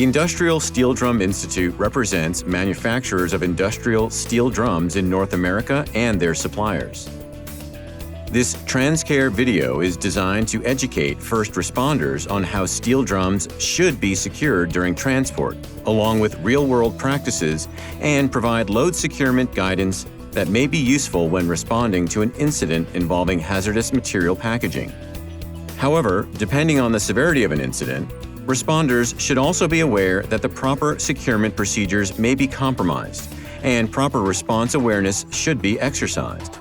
The Industrial Steel Drum Institute represents manufacturers of industrial steel drums in North America and their suppliers. This TRANSCAER video is designed to educate first responders on how steel drums should be secured during transport, along with real-world practices, and provide load securement guidance that may be useful when responding to an incident involving hazardous material packaging. However, depending on the severity of an incident, responders should also be aware that the proper securement procedures may be compromised, and proper response awareness should be exercised.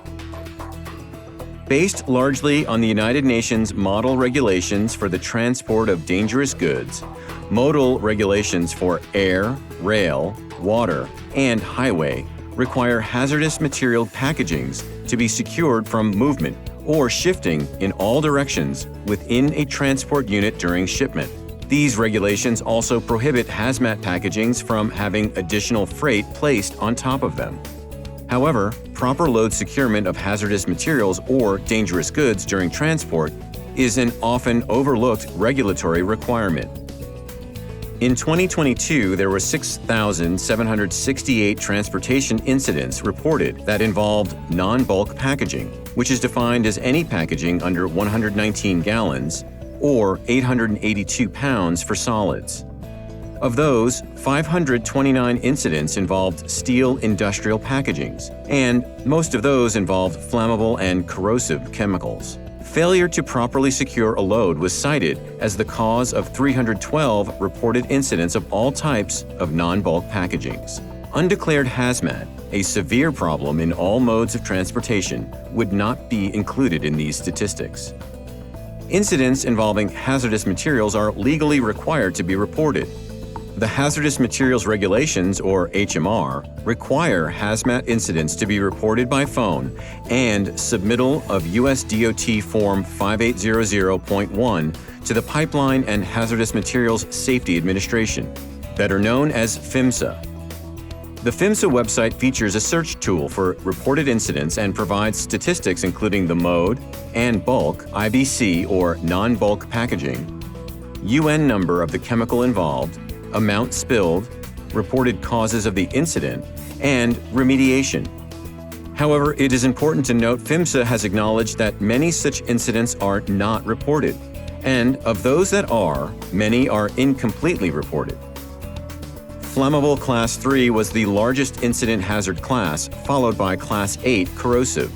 Based largely on the United Nations Model Regulations for the Transport of Dangerous Goods, modal regulations for air, rail, water, and highway require hazardous material packagings to be secured from movement or shifting in all directions within a transport unit during shipment. These regulations also prohibit hazmat packagings from having additional freight placed on top of them. However, proper load securement of hazardous materials or dangerous goods during transport is an often overlooked regulatory requirement. In 2022, there were 6,768 transportation incidents reported that involved non-bulk packaging, which is defined as any packaging under 119 gallons or 882 pounds for solids. Of those, 529 incidents involved steel industrial packagings, and most of those involved flammable and corrosive chemicals. Failure to properly secure a load was cited as the cause of 312 reported incidents of all types of non-bulk packagings. Undeclared hazmat, a severe problem in all modes of transportation, would not be included in these statistics. Incidents involving hazardous materials are legally required to be reported. The Hazardous Materials Regulations, or HMR, require hazmat incidents to be reported by phone and submittal of US DOT Form 5800.1 to the Pipeline and Hazardous Materials Safety Administration, better known as PHMSA. The PHMSA website features a search tool for reported incidents and provides statistics including the mode and bulk, IBC or non-bulk packaging, UN number of the chemical involved, amount spilled, reported causes of the incident, and remediation. However, it is important to note PHMSA has acknowledged that many such incidents are not reported, and of those that are, many are incompletely reported. Flammable Class 3 was the largest incident hazard class, followed by Class 8 corrosive.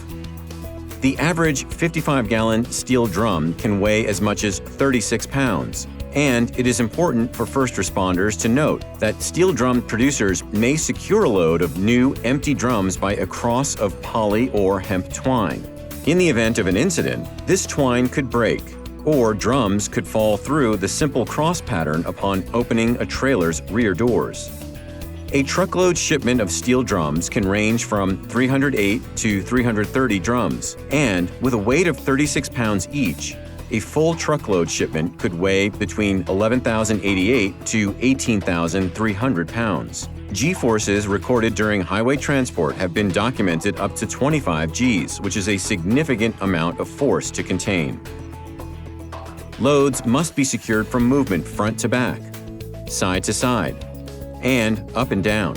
The average 55-gallon steel drum can weigh as much as 36 pounds. And it is important for first responders to note that steel drum producers may secure a load of new empty drums by a cross of poly or hemp twine. In the event of an incident, this twine could break, or drums could fall through the simple cross pattern upon opening a trailer's rear doors. A truckload shipment of steel drums can range from 308 to 330 drums, and with a weight of 36 pounds each, a full truckload shipment could weigh between 11,088 to 18,300 pounds. G-forces recorded during highway transport have been documented up to 25 Gs, which is a significant amount of force to contain. Loads must be secured from movement front to back, side to side, and up and down.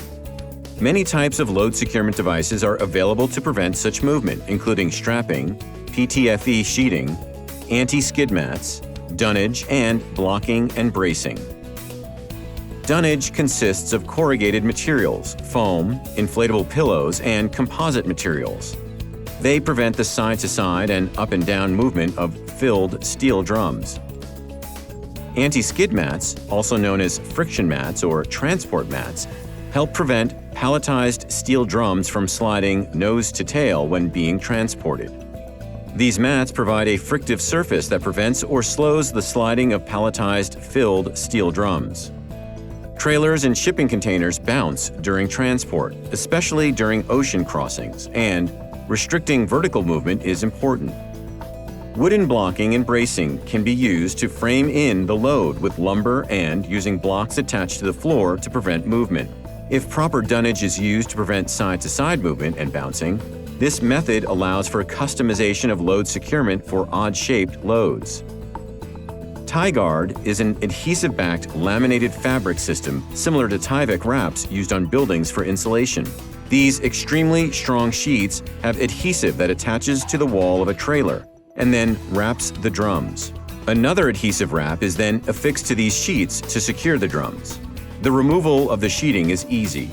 Many types of load securement devices are available to prevent such movement, including strapping, PTFE sheeting, anti-skid mats, dunnage, and blocking and bracing. Dunnage consists of corrugated materials, foam, inflatable pillows, and composite materials. They prevent the side-to-side and up-and-down movement of filled steel drums. Anti-skid mats, also known as friction mats or transport mats, help prevent palletized steel drums from sliding nose to tail when being transported. These mats provide a frictive surface that prevents or slows the sliding of palletized, filled steel drums. Trailers and shipping containers bounce during transport, especially during ocean crossings, and restricting vertical movement is important. Wooden blocking and bracing can be used to frame in the load with lumber and using blocks attached to the floor to prevent movement. If proper dunnage is used to prevent side-to-side movement and bouncing, this method allows for customization of load securement for odd-shaped loads. TieGuard is an adhesive-backed laminated fabric system similar to Tyvek wraps used on buildings for insulation. These extremely strong sheets have adhesive that attaches to the wall of a trailer and then wraps the drums. Another adhesive wrap is then affixed to these sheets to secure the drums. The removal of the sheeting is easy.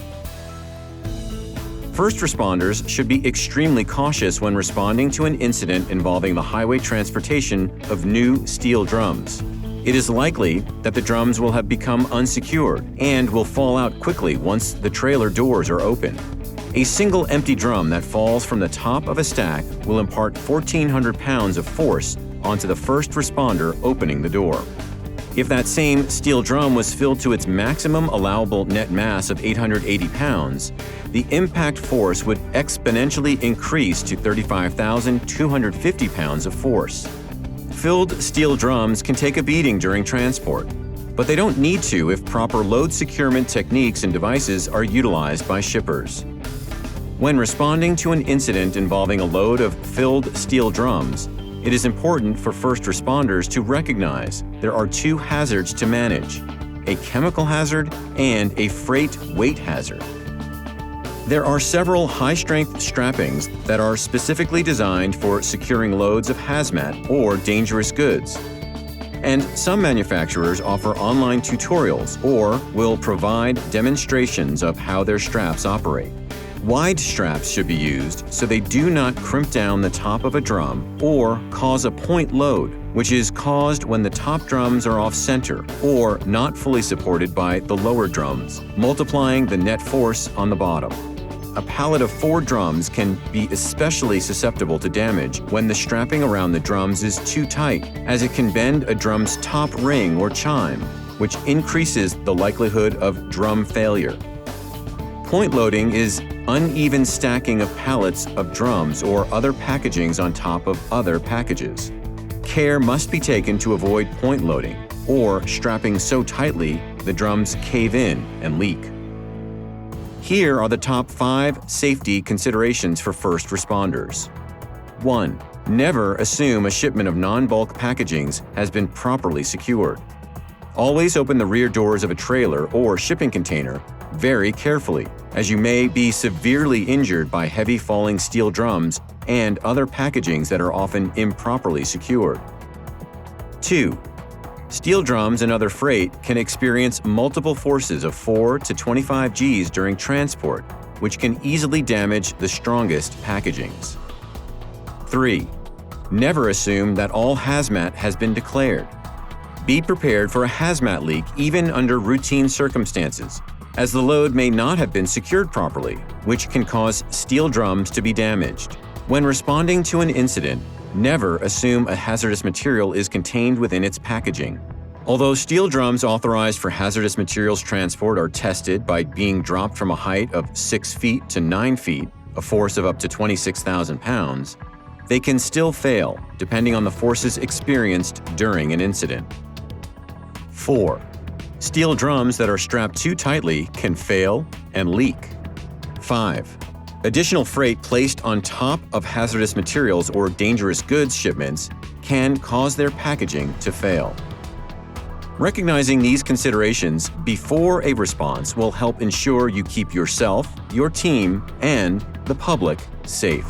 First responders should be extremely cautious when responding to an incident involving the highway transportation of new steel drums. It is likely that the drums will have become unsecured and will fall out quickly once the trailer doors are open. A single empty drum that falls from the top of a stack will impart 1,400 pounds of force onto the first responder opening the door. If that same steel drum was filled to its maximum allowable net mass of 880 pounds, the impact force would exponentially increase to 35,250 pounds of force. Filled steel drums can take a beating during transport, but they don't need to if proper load securement techniques and devices are utilized by shippers. When responding to an incident involving a load of filled steel drums, it is important for first responders to recognize there are two hazards to manage: a chemical hazard and a freight weight hazard. There are several high-strength strappings that are specifically designed for securing loads of hazmat or dangerous goods. And some manufacturers offer online tutorials or will provide demonstrations of how their straps operate. Wide straps should be used so they do not crimp down the top of a drum or cause a point load, which is caused when the top drums are off-center or not fully supported by the lower drums, multiplying the net force on the bottom. A pallet of 4 drums can be especially susceptible to damage when the strapping around the drums is too tight, as it can bend a drum's top ring or chime, which increases the likelihood of drum failure. Point loading is uneven stacking of pallets of drums or other packagings on top of other packages. Care must be taken to avoid point loading or strapping so tightly the drums cave in and leak. Here are the top 5 safety considerations for first responders. 1. Never assume a shipment of non-bulk packagings has been properly secured. Always open the rear doors of a trailer or shipping container very carefully, as you may be severely injured by heavy falling steel drums and other packagings that are often improperly secured. 2. Steel drums and other freight can experience multiple forces of 4 to 25 Gs during transport, which can easily damage the strongest packagings. 3. Never assume that all hazmat has been declared. Be prepared for a hazmat leak even under routine circumstances, as the load may not have been secured properly, which can cause steel drums to be damaged. When responding to an incident, never assume a hazardous material is contained within its packaging. Although steel drums authorized for hazardous materials transport are tested by being dropped from a height of 6 feet to 9 feet, a force of up to 26,000 pounds, they can still fail, depending on the forces experienced during an incident. 4. Steel drums that are strapped too tightly can fail and leak. 5. Additional freight placed on top of hazardous materials or dangerous goods shipments can cause their packaging to fail. Recognizing these considerations before a response will help ensure you keep yourself, your team, and the public safe.